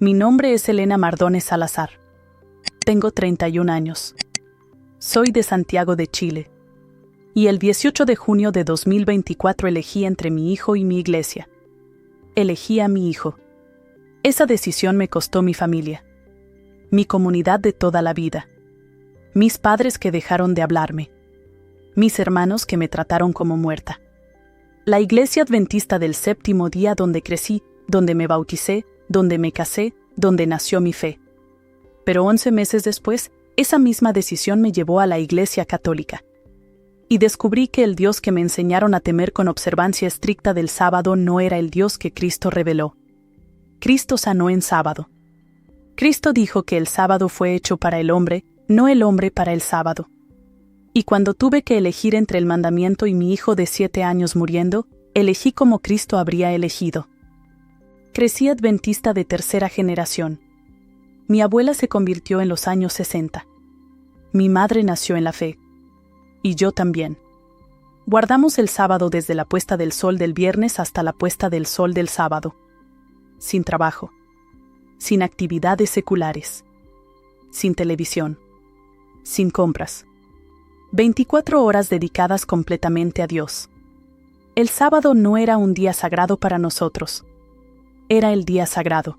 Mi nombre es Elena Mardones Salazar. Tengo 31 años. Soy de Santiago de Chile. Y el 18 de junio de 2024 elegí entre mi hijo y mi iglesia. Elegí a mi hijo. Esa decisión me costó mi familia, mi comunidad de toda la vida, mis padres que dejaron de hablarme, mis hermanos que me trataron como muerta, la iglesia adventista del séptimo día donde crecí, donde me bauticé, donde me casé, donde nació mi fe. Pero 11 meses después, esa misma decisión me llevó a la iglesia católica. Y descubrí que el Dios que me enseñaron a temer con observancia estricta del sábado no era el Dios que Cristo reveló. Cristo sanó en sábado. Cristo dijo que el sábado fue hecho para el hombre, no el hombre para el sábado. Y cuando tuve que elegir entre el mandamiento y mi hijo de 7 años muriendo, elegí como Cristo habría elegido. Crecí adventista de tercera generación. Mi abuela se convirtió en los años 60. Mi madre nació en la fe. Y yo también. Guardamos el sábado desde la puesta del sol del viernes hasta la puesta del sol del sábado. Sin trabajo. Sin actividades seculares. Sin televisión. Sin compras. 24 horas dedicadas completamente a Dios. El sábado no era un día sagrado para nosotros. Era el día sagrado.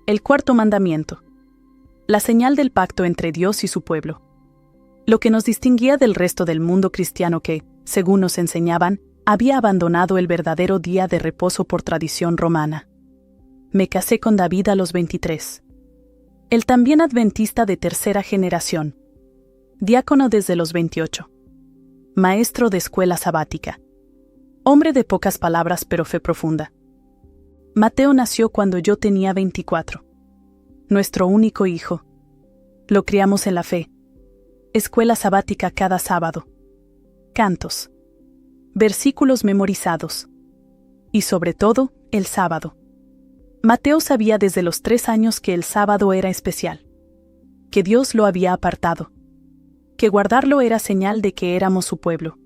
El cuarto mandamiento. La señal del pacto entre Dios y su pueblo. Lo que nos distinguía del resto del mundo cristiano que, según nos enseñaban, había abandonado el verdadero día de reposo por tradición romana. Me casé con David a los 23. Él también adventista de tercera generación. Diácono desde los 28. Maestro de escuela sabática. Hombre de pocas palabras pero fe profunda. Mateo nació cuando yo tenía 24. Nuestro único hijo. Lo criamos en la fe. Escuela sabática cada sábado. Cantos. Versículos memorizados. Y sobre todo, el sábado. Mateo sabía desde los 3 años que el sábado era especial. Que Dios lo había apartado. Que guardarlo era señal de que éramos su pueblo.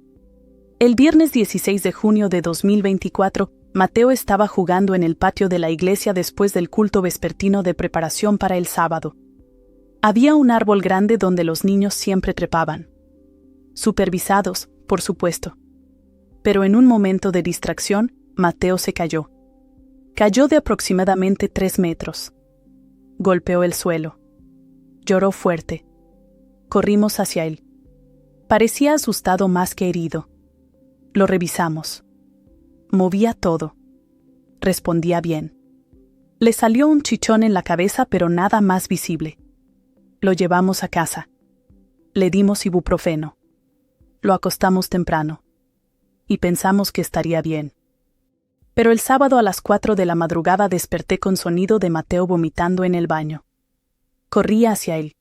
El viernes 16 de junio de 2024, Mateo estaba jugando en el patio de la iglesia después del culto vespertino de preparación para el sábado. Había un árbol grande donde los niños siempre trepaban. Supervisados, por supuesto. Pero en un momento de distracción, Mateo se cayó. Cayó de aproximadamente 3 metros. Golpeó el suelo. Lloró fuerte. Corrimos hacia él. Parecía asustado más que herido. Lo revisamos. Movía todo. Respondía bien. Le salió un chichón en la cabeza pero nada más visible. Lo llevamos a casa. Le dimos ibuprofeno. Lo acostamos temprano. Y pensamos que estaría bien. Pero el sábado a las 4 de la madrugada desperté con sonido de Mateo vomitando en el baño. Corrí hacia él.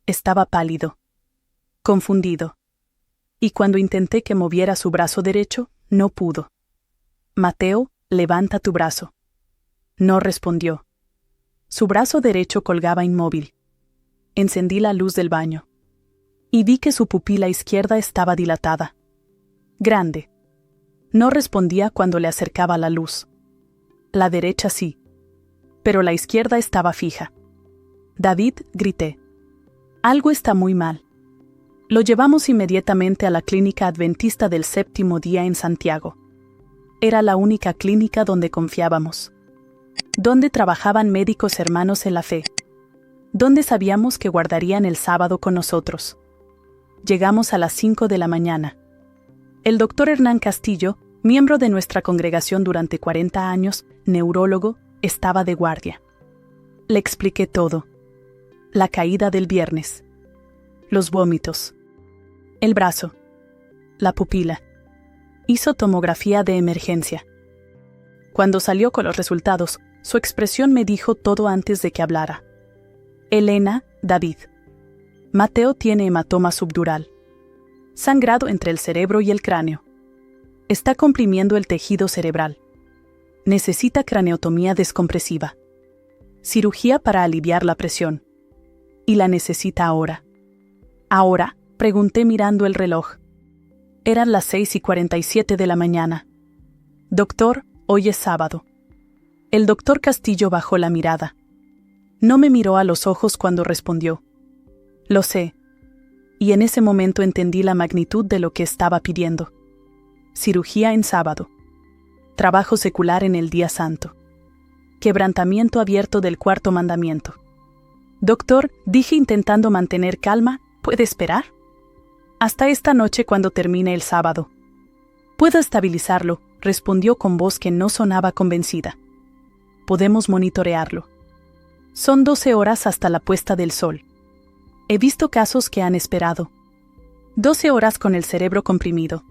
Estaba pálido. Confundido. Y cuando intenté que moviera su brazo derecho, no pudo. Mateo, levanta tu brazo. No respondió. Su brazo derecho colgaba inmóvil. Encendí la luz del baño. Y vi que su pupila izquierda estaba dilatada. Grande. No respondía cuando le acercaba la luz. La derecha sí. Pero la izquierda estaba fija. David, grité. Algo está muy mal. Lo llevamos inmediatamente a la clínica adventista del séptimo día en Santiago. Era la única clínica donde confiábamos. Donde trabajaban médicos hermanos en la fe. Donde sabíamos que guardarían el sábado con nosotros. Llegamos a las 5 de la mañana. El doctor Hernán Castillo, miembro de nuestra congregación durante 40 años, neurólogo, estaba de guardia. Le expliqué todo. La caída del viernes. Los vómitos. El brazo. La pupila. Hizo tomografía de emergencia. Cuando salió con los resultados, su expresión me dijo todo antes de que hablara. Elena, David. Mateo tiene hematoma subdural. Sangrado entre el cerebro y el cráneo. Está comprimiendo el tejido cerebral. Necesita craneotomía descompresiva. Cirugía para aliviar la presión. Y la necesita ahora. ¿Ahora? Pregunté mirando el reloj. Eran las 6:47 de la mañana. Doctor, hoy es sábado. El doctor Castillo bajó la mirada. No me miró a los ojos cuando respondió: «Lo sé». Y en ese momento entendí la magnitud de lo que estaba pidiendo. Cirugía en sábado. Trabajo secular en el día santo. Quebrantamiento abierto del cuarto mandamiento. «Doctor», dije intentando mantener calma, «¿puede esperar?» «Hasta esta noche cuando termine el sábado». «Puedo estabilizarlo», respondió con voz que no sonaba convencida. «Podemos monitorearlo. Son 12 horas hasta la puesta del sol. He visto casos que han esperado 12 horas con el cerebro comprimido.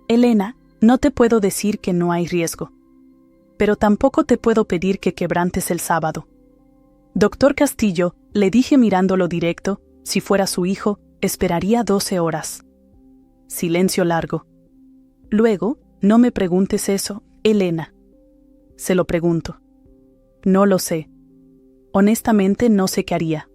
Elena, no te puedo decir que no hay riesgo. Pero tampoco te puedo pedir que quebrantes el sábado». «Doctor Castillo», le dije mirándolo directo, si fuera su hijo, esperaría 12 horas. Silencio largo. «Luego, no me preguntes eso, Elena». «Se lo pregunto». «No lo sé. Honestamente no sé qué haría».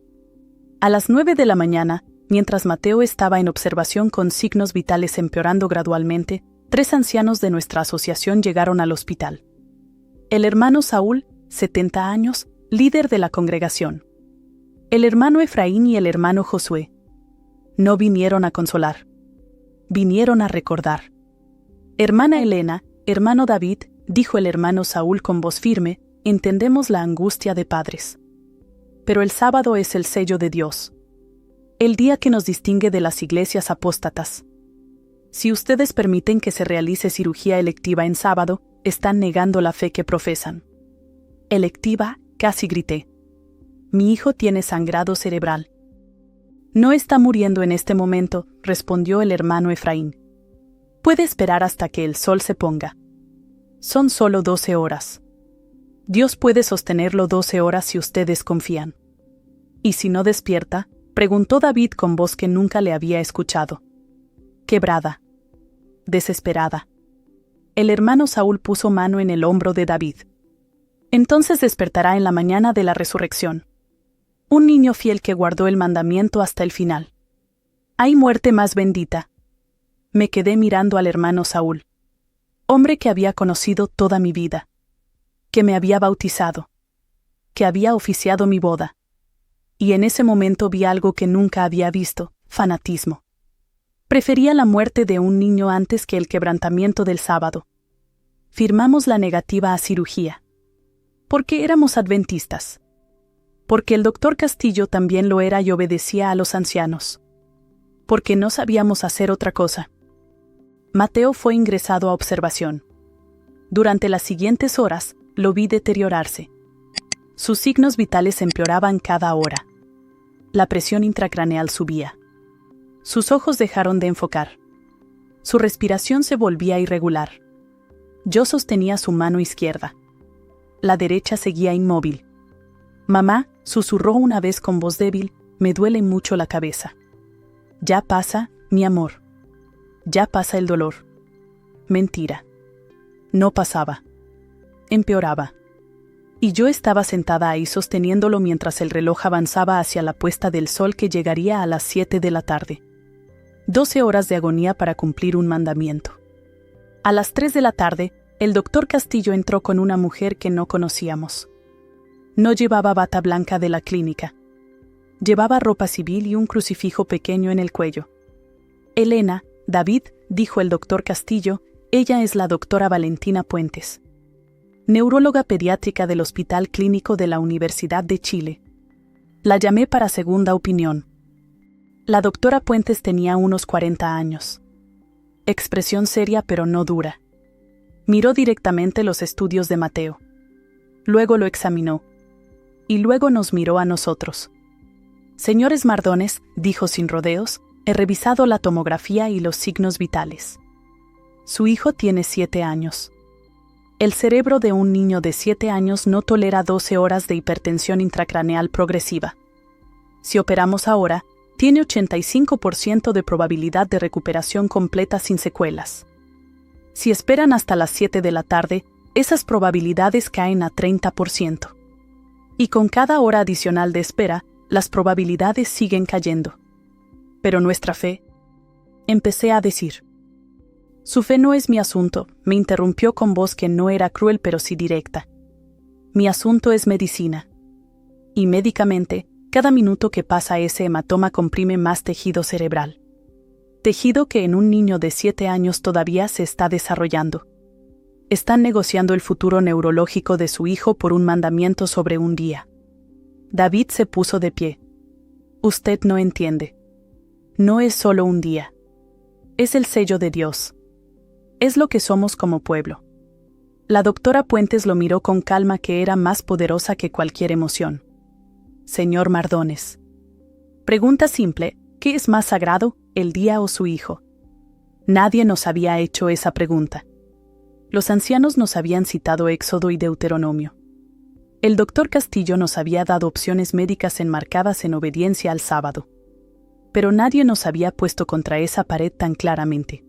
A las 9 de la mañana, mientras Mateo estaba en observación con signos vitales empeorando gradualmente, 3 ancianos de nuestra asociación llegaron al hospital. El hermano Saúl, 70 años, líder de la congregación. El hermano Efraín y el hermano Josué. No vinieron a consolar. Vinieron a recordar. «Hermana Elena, hermano David», dijo el hermano Saúl con voz firme, «entendemos la angustia de padres. Pero el sábado es el sello de Dios. El día que nos distingue de las iglesias apóstatas. Si ustedes permiten que se realice cirugía electiva en sábado, están negando la fe que profesan». «Electiva», casi grité. «Mi hijo tiene sangrado cerebral». «No está muriendo en este momento», respondió el hermano Efraín. «Puede esperar hasta que el sol se ponga. Son solo 12 horas. Dios puede sostenerlo 12 horas si ustedes confían». «¿Y si no despierta?», preguntó David con voz que nunca le había escuchado. Quebrada. Desesperada. El hermano Saúl puso mano en el hombro de David. «Entonces despertará en la mañana de la resurrección. Un niño fiel que guardó el mandamiento hasta el final. Hay muerte más bendita». Me quedé mirando al hermano Saúl. Hombre que había conocido toda mi vida. Que me había bautizado. Que había oficiado mi boda. Y en ese momento vi algo que nunca había visto: fanatismo. Prefería la muerte de un niño antes que el quebrantamiento del sábado. Firmamos la negativa a cirugía. Porque éramos adventistas. Porque el doctor Castillo también lo era y obedecía a los ancianos. Porque no sabíamos hacer otra cosa. Mateo fue ingresado a observación. Durante las siguientes horas, lo vi deteriorarse. Sus signos vitales empeoraban cada hora. La presión intracraneal subía. Sus ojos dejaron de enfocar. Su respiración se volvía irregular. Yo sostenía su mano izquierda. La derecha seguía inmóvil. «Mamá», susurró una vez con voz débil, «me duele mucho la cabeza». «Ya pasa, mi amor. Ya pasa el dolor». Mentira. No pasaba. Empeoraba. Y yo estaba sentada ahí sosteniéndolo mientras el reloj avanzaba hacia la puesta del sol que llegaría a las 7 de la tarde. 12 horas de agonía para cumplir un mandamiento. A las 3 de la tarde, el doctor Castillo entró con una mujer que no conocíamos. No llevaba bata blanca de la clínica. Llevaba ropa civil y un crucifijo pequeño en el cuello. «Elena, David», dijo el doctor Castillo, «ella es la doctora Valentina Puentes, neuróloga pediátrica del Hospital Clínico de la Universidad de Chile». La llamé para segunda opinión. La doctora Puentes tenía unos 40 años. Expresión seria pero no dura. Miró directamente los estudios de Mateo. Luego lo examinó. Y luego nos miró a nosotros. «Señores Mardones», dijo sin rodeos, «he revisado la tomografía y los signos vitales. Su hijo tiene 7 años. El cerebro de un niño de 7 años no tolera 12 horas de hipertensión intracraneal progresiva. Si operamos ahora, tiene 85% de probabilidad de recuperación completa sin secuelas. Si esperan hasta las 7 de la tarde, esas probabilidades caen a 30%. Y con cada hora adicional de espera, las probabilidades siguen cayendo. Pero nuestra fe…», empecé a decir. «Su fe no es mi asunto», me interrumpió con voz que no era cruel pero sí directa. «Mi asunto es medicina. y médicamente, cada minuto que pasa ese hematoma comprime más tejido cerebral. Tejido que en un niño de 7 años todavía se está desarrollando. Están negociando el futuro neurológico de su hijo por un mandamiento sobre un día. David se puso de pie. Usted no entiende. No es solo un día. Es el sello de Dios. Es lo que somos como pueblo. La doctora Puentes lo miró con calma que era más poderosa que cualquier emoción. Señor Mardones. Pregunta simple, ¿qué es más sagrado, el día o su hijo? Nadie nos había hecho esa pregunta. Los ancianos nos habían citado Éxodo y Deuteronomio. El doctor Castillo nos había dado opciones médicas enmarcadas en obediencia al sábado. Pero nadie nos había puesto contra esa pared tan claramente.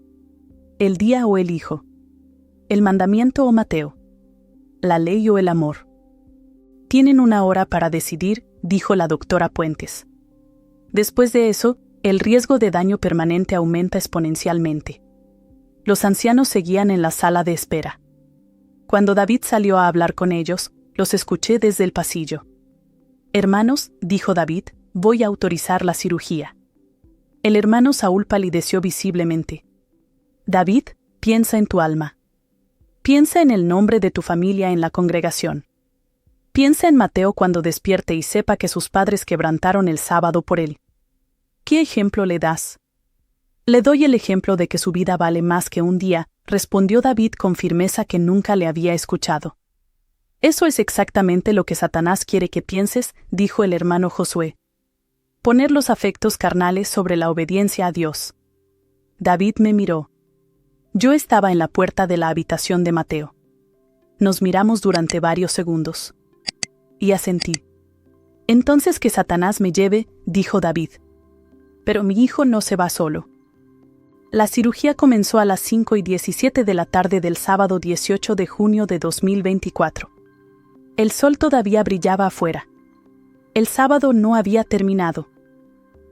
El día o el hijo. El mandamiento o Mateo. La ley o el amor. Tienen una hora para decidir, dijo la doctora Puentes. Después de eso, el riesgo de daño permanente aumenta exponencialmente. Los ancianos seguían en la sala de espera. Cuando David salió a hablar con ellos, los escuché desde el pasillo. Hermanos, dijo David, voy a autorizar la cirugía. El hermano Saúl palideció visiblemente. David, piensa en tu alma. Piensa en el nombre de tu familia en la congregación. Piensa en Mateo cuando despierte y sepa que sus padres quebrantaron el sábado por él. ¿Qué ejemplo le das? Le doy el ejemplo de que su vida vale más que un día, respondió David con firmeza que nunca le había escuchado. Eso es exactamente lo que Satanás quiere que pienses, dijo el hermano Josué. Poner los afectos carnales sobre la obediencia a Dios. David me miró. Yo estaba en la puerta de la habitación de Mateo. Nos miramos durante varios segundos. Y asentí. Entonces que Satanás me lleve, dijo David. Pero mi hijo no se va solo. La cirugía comenzó a las 5:17 de la tarde del sábado 18 de junio de 2024. El sol todavía brillaba afuera. El sábado no había terminado.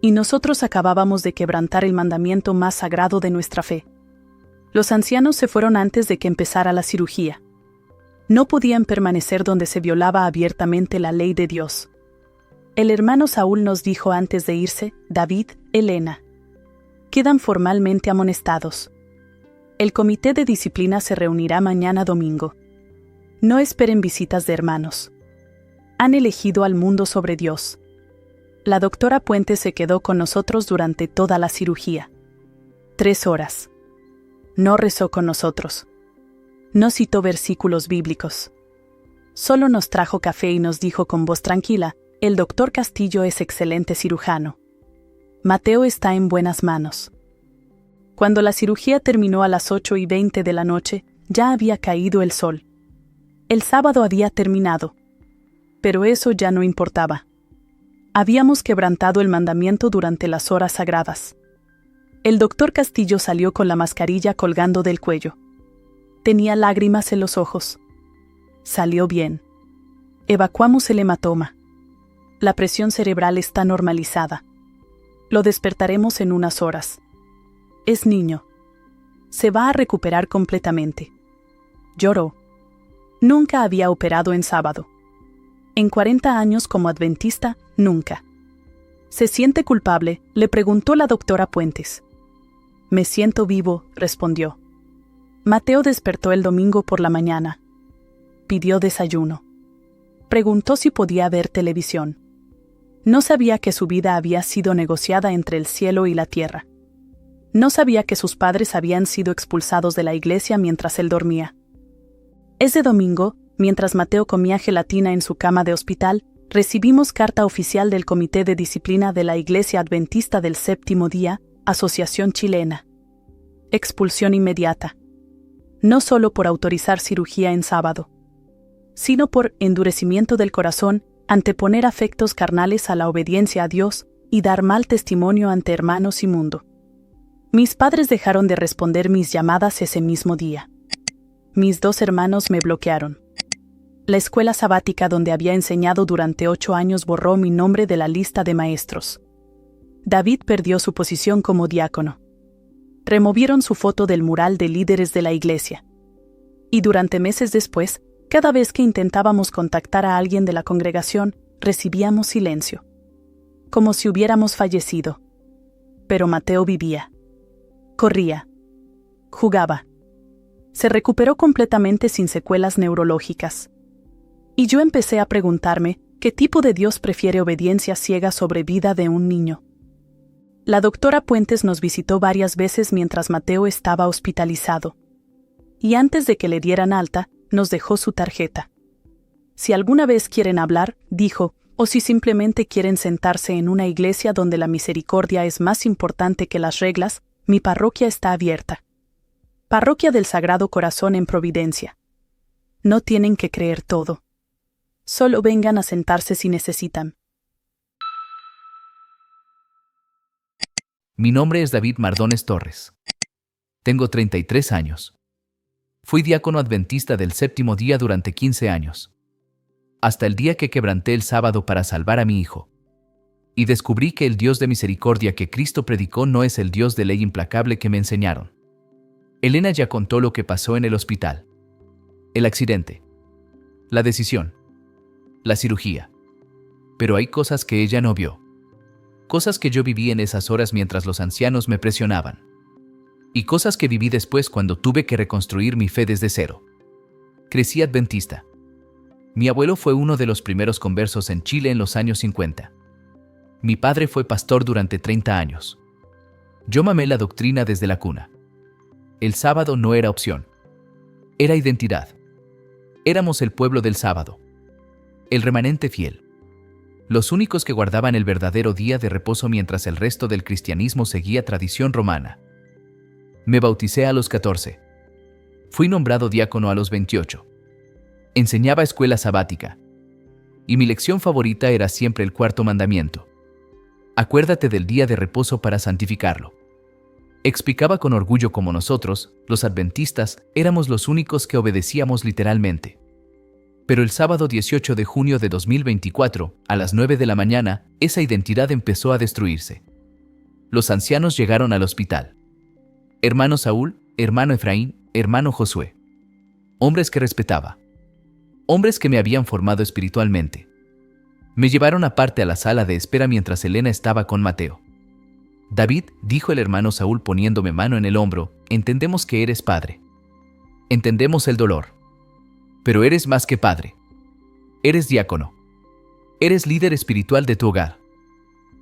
Y nosotros acabábamos de quebrantar el mandamiento más sagrado de nuestra fe. Los ancianos se fueron antes de que empezara la cirugía. No podían permanecer donde se violaba abiertamente la ley de Dios. El hermano Saúl nos dijo antes de irse, David, Elena. Quedan formalmente amonestados. El comité de disciplina se reunirá mañana domingo. No esperen visitas de hermanos. Han elegido al mundo sobre Dios. La doctora Puentes se quedó con nosotros durante toda la cirugía. 3 horas. No rezó con nosotros. No citó versículos bíblicos. Solo nos trajo café y nos dijo con voz tranquila, el doctor Castillo es excelente cirujano. Mateo está en buenas manos. Cuando la cirugía terminó a las 8:20 de la noche, ya había caído el sol. El sábado había terminado. Pero eso ya no importaba. Habíamos quebrantado el mandamiento durante las horas sagradas. El doctor Castillo salió con la mascarilla colgando del cuello. Tenía lágrimas en los ojos. Salió bien. Evacuamos el hematoma. La presión cerebral está normalizada. Lo despertaremos en unas horas. Es niño. Se va a recuperar completamente. Lloró. Nunca había operado en sábado. En 40 años como adventista, nunca. ¿Se siente culpable?, le preguntó la doctora Puentes. Me siento vivo, respondió. Mateo despertó el domingo por la mañana. Pidió desayuno. Preguntó si podía ver televisión. No sabía que su vida había sido negociada entre el cielo y la tierra. No sabía que sus padres habían sido expulsados de la iglesia mientras él dormía. Ese domingo, mientras Mateo comía gelatina en su cama de hospital, recibimos carta oficial del Comité de Disciplina de la Iglesia Adventista del Séptimo Día, Asociación Chilena. Expulsión inmediata. No solo por autorizar cirugía en sábado, sino por endurecimiento del corazón, anteponer afectos carnales a la obediencia a Dios y dar mal testimonio ante hermanos y mundo. Mis padres dejaron de responder mis llamadas ese mismo día. Mis 2 hermanos me bloquearon. La escuela sabática donde había enseñado durante 8 años borró mi nombre de la lista de maestros. David perdió su posición como diácono. Removieron su foto del mural de líderes de la iglesia. Y durante meses después, cada vez que intentábamos contactar a alguien de la congregación, recibíamos silencio, como si hubiéramos fallecido. Pero Mateo vivía. Corría. Jugaba. Se recuperó completamente sin secuelas neurológicas. Y yo empecé a preguntarme qué tipo de Dios prefiere obediencia ciega sobre vida de un niño. La doctora Puentes nos visitó varias veces mientras Mateo estaba hospitalizado. Y antes de que le dieran alta, nos dejó su tarjeta. Si alguna vez quieren hablar, dijo, o si simplemente quieren sentarse en una iglesia donde la misericordia es más importante que las reglas, mi parroquia está abierta. Parroquia del Sagrado Corazón en Providencia. No tienen que creer todo. Solo vengan a sentarse si necesitan. Mi nombre es David Mardones Torres. Tengo 33 años. Fui diácono adventista del séptimo día durante 15 años. Hasta el día que quebranté el sábado para salvar a mi hijo. Y descubrí que el Dios de misericordia que Cristo predicó no es el Dios de ley implacable que me enseñaron. Elena ya contó lo que pasó en el hospital. El accidente. La decisión. La cirugía. Pero hay cosas que ella no vio. Cosas que yo viví en esas horas mientras los ancianos me presionaban. Y cosas que viví después cuando tuve que reconstruir mi fe desde cero. Crecí adventista. Mi abuelo fue uno de los primeros conversos en Chile en los años 50. Mi padre fue pastor durante 30 años. Yo mamé la doctrina desde la cuna. El sábado no era opción. Era identidad. Éramos el pueblo del sábado. El remanente fiel. Los únicos que guardaban el verdadero día de reposo mientras el resto del cristianismo seguía tradición romana. Me bauticé a los 14. Fui nombrado diácono a los 28. Enseñaba escuela sabática. Y mi lección favorita era siempre el cuarto mandamiento. Acuérdate del día de reposo para santificarlo. Explicaba con orgullo cómo nosotros, los adventistas, éramos los únicos que obedecíamos literalmente. Pero el sábado 18 de junio de 2024, a las 9 de la mañana, esa identidad empezó a destruirse. Los ancianos llegaron al hospital. Hermano Saúl, hermano Efraín, hermano Josué. Hombres que respetaba. Hombres que me habían formado espiritualmente. Me llevaron aparte a la sala de espera mientras Elena estaba con Mateo. David, dijo el hermano Saúl poniéndome mano en el hombro, entendemos que eres padre. Entendemos el dolor. Pero eres más que padre. Eres diácono. Eres líder espiritual de tu hogar.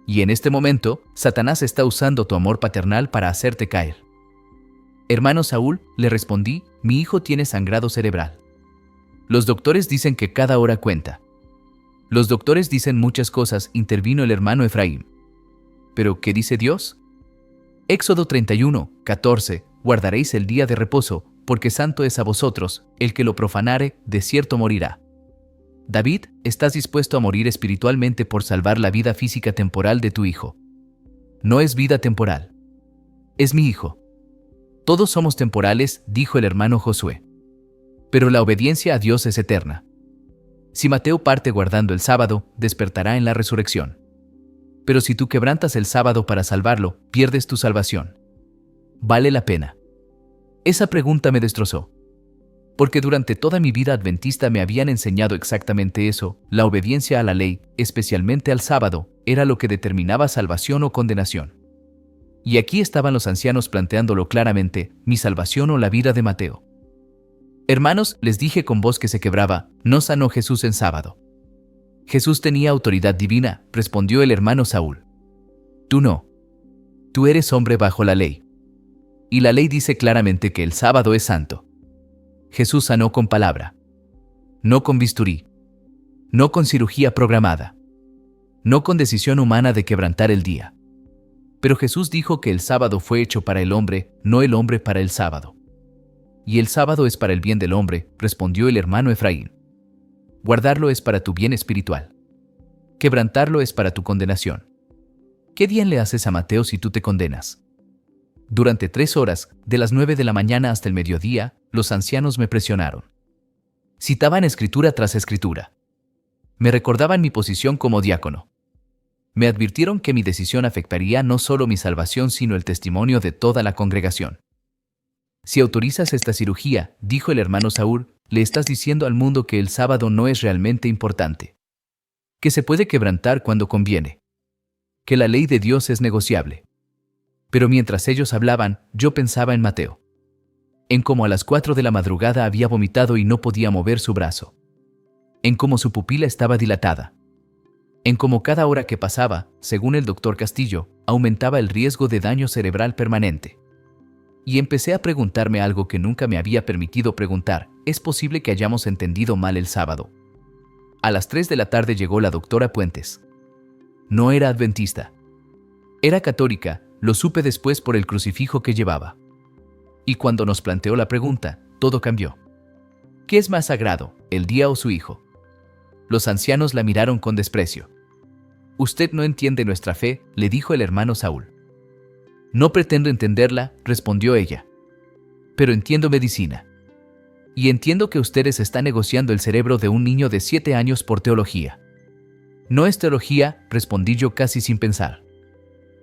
Y en este momento, Satanás está usando tu amor paternal para hacerte caer. Hermano Saúl, le respondí, mi hijo tiene sangrado cerebral. Los doctores dicen que cada hora cuenta. Los doctores dicen muchas cosas, intervino el hermano Efraín. ¿Pero qué dice Dios? Éxodo 31, 14, guardaréis el día de reposo, porque santo es a vosotros, el que lo profanare, de cierto morirá. David, ¿estás dispuesto a morir espiritualmente por salvar la vida física temporal de tu hijo? No es vida temporal. Es mi hijo. Todos somos temporales, dijo el hermano Josué. Pero la obediencia a Dios es eterna. Si Mateo parte guardando el sábado, despertará en la resurrección. Pero si tú quebrantas el sábado para salvarlo, pierdes tu salvación. ¿Vale la pena? Esa pregunta me destrozó. Porque durante toda mi vida adventista me habían enseñado exactamente eso, la obediencia a la ley, especialmente al sábado, era lo que determinaba salvación o condenación. Y aquí estaban los ancianos planteándolo claramente, mi salvación o la vida de Mateo. Hermanos, les dije con voz que se quebraba, no sanó Jesús en sábado. Jesús tenía autoridad divina, respondió el hermano Saúl. Tú no. Tú eres hombre bajo la ley. Y la ley dice claramente que el sábado es santo. Jesús sanó con palabra. No con bisturí. No con cirugía programada. No con decisión humana de quebrantar el día. Pero Jesús dijo que el sábado fue hecho para el hombre, no el hombre para el sábado. Y el sábado es para el bien del hombre, respondió el hermano Efraín. Guardarlo es para tu bien espiritual. Quebrantarlo es para tu condenación. ¿Qué bien le haces a Mateo si tú te condenas? Durante 3 horas, de las 9 de la mañana hasta el mediodía, los ancianos me presionaron. Citaban escritura tras escritura. Me recordaban mi posición como diácono. Me advirtieron que mi decisión afectaría no solo mi salvación, sino el testimonio de toda la congregación. Si autorizas esta cirugía, dijo el hermano Saúl, le estás diciendo al mundo que el sábado no es realmente importante. que se puede quebrantar cuando conviene, que la ley de Dios es negociable. Pero mientras ellos hablaban, yo pensaba en Mateo, en cómo a las 4 de la madrugada había vomitado y no podía mover su brazo, en cómo su pupila estaba dilatada, en cómo cada hora que pasaba, según el doctor Castillo, aumentaba el riesgo de daño cerebral permanente. Y empecé a preguntarme algo que nunca me había permitido preguntar: ¿es posible que hayamos entendido mal el sábado? A las 3 de la tarde llegó la doctora Puentes. No era adventista. Era católica, lo supe después por el crucifijo que llevaba. Y cuando nos planteó la pregunta, todo cambió. ¿Qué es más sagrado, el día o su hijo? Los ancianos la miraron con desprecio. «Usted no entiende nuestra fe», le dijo el hermano Saúl. «No pretendo entenderla», respondió ella. «Pero entiendo medicina. Y entiendo que ustedes están negociando el cerebro de un niño de 7 años por teología». «No es teología», respondí yo casi sin pensar.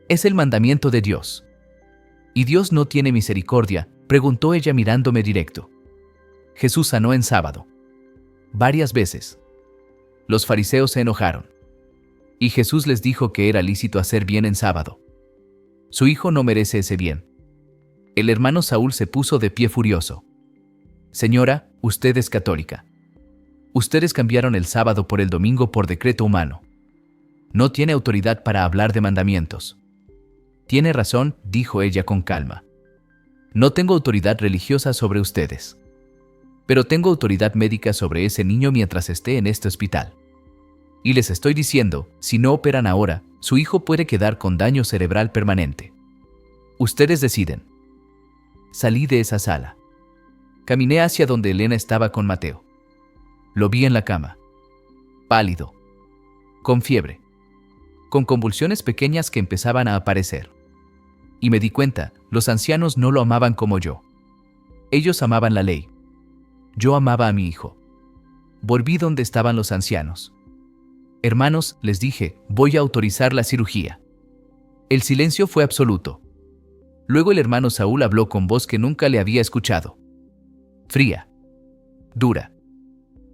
«Es el mandamiento de Dios». «¿Y Dios no tiene misericordia?», preguntó ella mirándome directo. «Jesús sanó en sábado. Varias veces». Los fariseos se enojaron. Y Jesús les dijo que era lícito hacer bien en sábado. Su hijo no merece ese bien. El hermano Saúl se puso de pie furioso. «Señora, usted es católica. Ustedes cambiaron el sábado por el domingo por decreto humano. No tiene autoridad para hablar de mandamientos». «Tiene razón», dijo ella con calma. «No tengo autoridad religiosa sobre ustedes. Pero tengo autoridad médica sobre ese niño mientras esté en este hospital. Y les estoy diciendo, si no operan ahora, su hijo puede quedar con daño cerebral permanente. Ustedes deciden». Salí de esa sala. Caminé hacia donde Elena estaba con Mateo. Lo vi en la cama. Pálido. Con fiebre. Con convulsiones pequeñas que empezaban a aparecer. Y me di cuenta, los ancianos no lo amaban como yo. Ellos amaban la ley. Yo amaba a mi hijo. Volví donde estaban los ancianos. «Hermanos», les dije, «voy a autorizar la cirugía». El silencio fue absoluto. Luego el hermano Saúl habló con voz que nunca le había escuchado. Fría. Dura.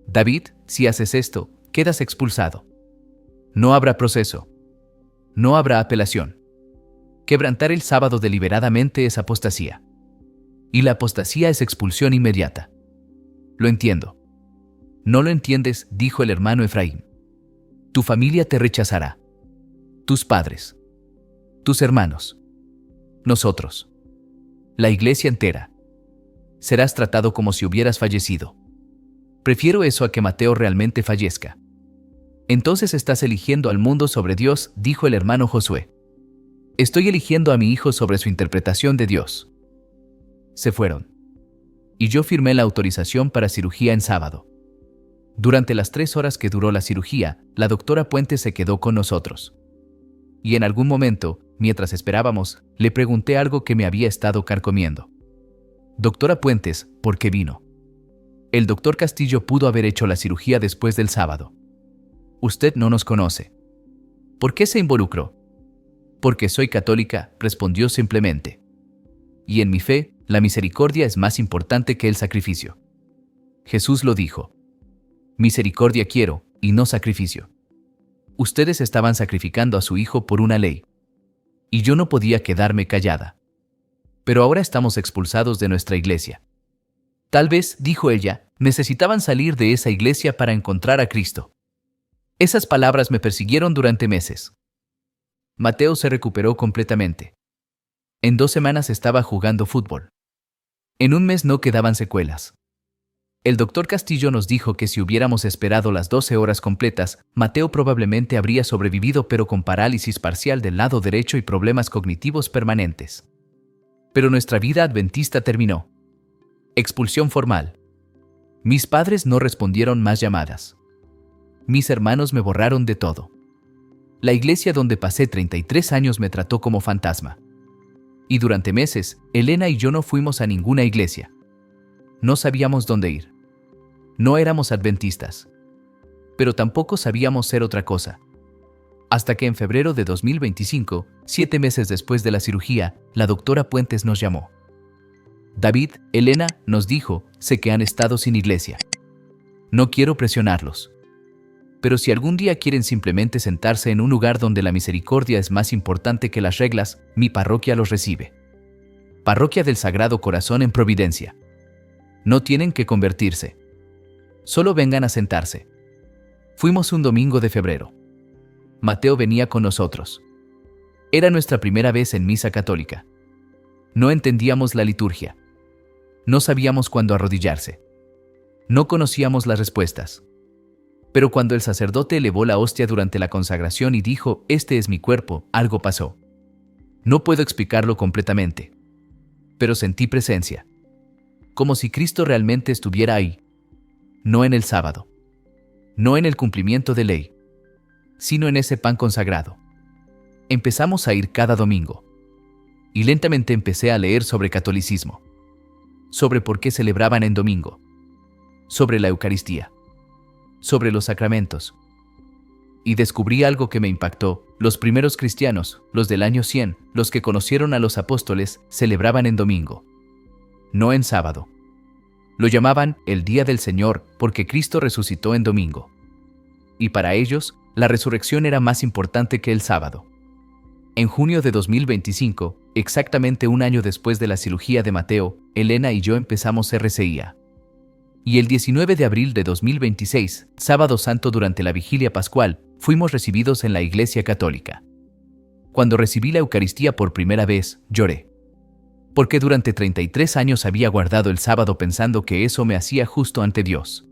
«David, si haces esto, quedas expulsado. No habrá proceso. No habrá apelación. Quebrantar el sábado deliberadamente es apostasía. Y la apostasía es expulsión inmediata». «Lo entiendo». «No lo entiendes», dijo el hermano Efraín. «Tu familia te rechazará. Tus padres. Tus hermanos. Nosotros. La iglesia entera. Serás tratado como si hubieras fallecido. Prefiero eso a que Mateo realmente fallezca». «Entonces estás eligiendo al mundo sobre Dios», dijo el hermano Josué. «Estoy eligiendo a mi hijo sobre su interpretación de Dios». Se fueron. Y yo firmé la autorización para cirugía en sábado. Durante las 3 horas que duró la cirugía, la doctora Puentes se quedó con nosotros. Y en algún momento, mientras esperábamos, le pregunté algo que me había estado carcomiendo. «Doctora Puentes, ¿por qué vino? El doctor Castillo pudo haber hecho la cirugía después del sábado. Usted no nos conoce. ¿Por qué se involucró?» «Porque soy católica», respondió simplemente. «Y en mi fe, la misericordia es más importante que el sacrificio. Jesús lo dijo. Misericordia quiero, y no sacrificio. Ustedes estaban sacrificando a su hijo por una ley. Y yo no podía quedarme callada. Pero ahora estamos expulsados de nuestra iglesia. Tal vez», dijo ella, «necesitaban salir de esa iglesia para encontrar a Cristo». Esas palabras me persiguieron durante meses. Mateo se recuperó completamente. En 2 semanas estaba jugando fútbol. En un mes no quedaban secuelas. El doctor Castillo nos dijo que si hubiéramos esperado las 12 horas completas, Mateo probablemente habría sobrevivido, pero con parálisis parcial del lado derecho y problemas cognitivos permanentes. Pero nuestra vida adventista terminó. Expulsión formal. Mis padres no respondieron más llamadas. Mis hermanos me borraron de todo. La iglesia donde pasé 33 años me trató como fantasma. Y durante meses, Elena y yo no fuimos a ninguna iglesia. No sabíamos dónde ir. No éramos adventistas. Pero tampoco sabíamos ser otra cosa. Hasta que en febrero de 2025, 7 meses después de la cirugía, la doctora Puentes nos llamó. «David, Elena», nos dijo, «sé que han estado sin iglesia. No quiero presionarlos. Pero si algún día quieren simplemente sentarse en un lugar donde la misericordia es más importante que las reglas, mi parroquia los recibe. Parroquia del Sagrado Corazón en Providencia. No tienen que convertirse. Solo vengan a sentarse. Fuimos un domingo de febrero. Mateo venía con nosotros. Era nuestra primera vez en misa católica. No entendíamos la liturgia. No sabíamos cuándo arrodillarse. No conocíamos las respuestas. Pero cuando el sacerdote elevó la hostia durante la consagración y dijo, «Este es mi cuerpo», algo pasó. No puedo explicarlo completamente. Pero sentí presencia. Como si Cristo realmente estuviera ahí. No en el sábado. No en el cumplimiento de ley. Sino en ese pan consagrado. Empezamos a ir cada domingo. Y lentamente empecé a leer sobre catolicismo. Sobre por qué celebraban en domingo. Sobre la Eucaristía. Sobre los sacramentos. Y descubrí algo que me impactó. Los primeros cristianos, los del año 100, los que conocieron a los apóstoles, celebraban en domingo. No en sábado. Lo llamaban el Día del Señor porque Cristo resucitó en domingo. Y para ellos, la resurrección era más importante que el sábado. En junio de 2025, exactamente un año después de la cirugía de Mateo, Elena y yo empezamos RCIA. Y el 19 de abril de 2026, sábado santo durante la vigilia pascual, fuimos recibidos en la Iglesia Católica. Cuando recibí la Eucaristía por primera vez, lloré. Porque durante 33 años había guardado el sábado pensando que eso me hacía justo ante Dios.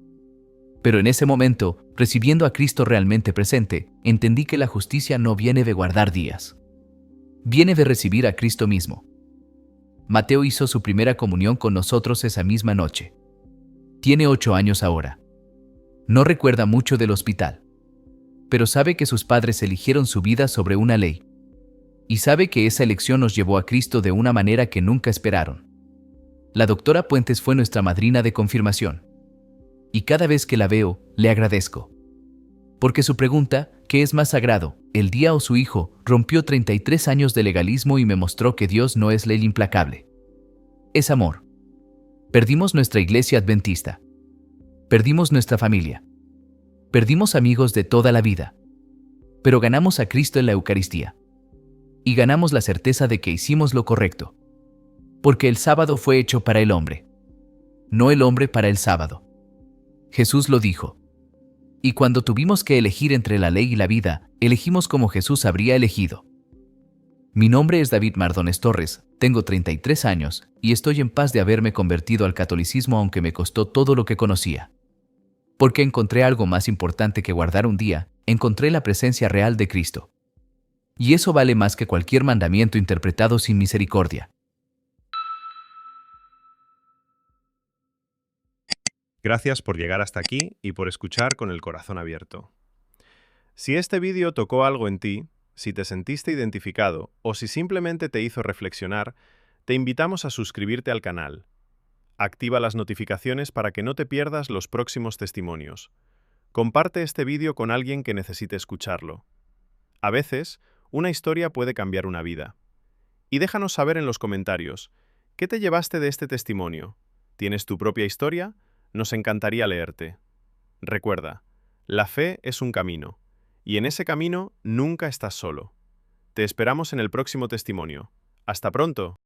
Pero en ese momento, recibiendo a Cristo realmente presente, entendí que la justicia no viene de guardar días. Viene de recibir a Cristo mismo. Mateo hizo su primera comunión con nosotros esa misma noche. Tiene 8 años ahora. No recuerda mucho del hospital. Pero sabe que sus padres eligieron su vida sobre una ley. Y sabe que esa elección nos llevó a Cristo de una manera que nunca esperaron. La doctora Puentes fue nuestra madrina de confirmación. Y cada vez que la veo, le agradezco. Porque su pregunta, ¿qué es más sagrado, el día o su hijo?, rompió 33 años de legalismo y me mostró que Dios no es ley implacable. Es amor. Perdimos nuestra iglesia adventista. Perdimos nuestra familia. Perdimos amigos de toda la vida. Pero ganamos a Cristo en la Eucaristía. Y ganamos la certeza de que hicimos lo correcto. Porque el sábado fue hecho para el hombre. No el hombre para el sábado. Jesús lo dijo. Y cuando tuvimos que elegir entre la ley y la vida, elegimos como Jesús habría elegido. Mi nombre es David Mardones Torres, tengo 33 años y estoy en paz de haberme convertido al catolicismo aunque me costó todo lo que conocía. Porque encontré algo más importante que guardar un día, encontré la presencia real de Cristo. Y eso vale más que cualquier mandamiento interpretado sin misericordia. Gracias por llegar hasta aquí y por escuchar con el corazón abierto. Si este vídeo tocó algo en ti, si te sentiste identificado o si simplemente te hizo reflexionar, te invitamos a suscribirte al canal. Activa las notificaciones para que no te pierdas los próximos testimonios. Comparte este vídeo con alguien que necesite escucharlo. A veces, una historia puede cambiar una vida. Y déjanos saber en los comentarios, ¿qué te llevaste de este testimonio? ¿Tienes tu propia historia? Nos encantaría leerte. Recuerda, la fe es un camino. Y en ese camino nunca estás solo. Te esperamos en el próximo testimonio. ¡Hasta pronto!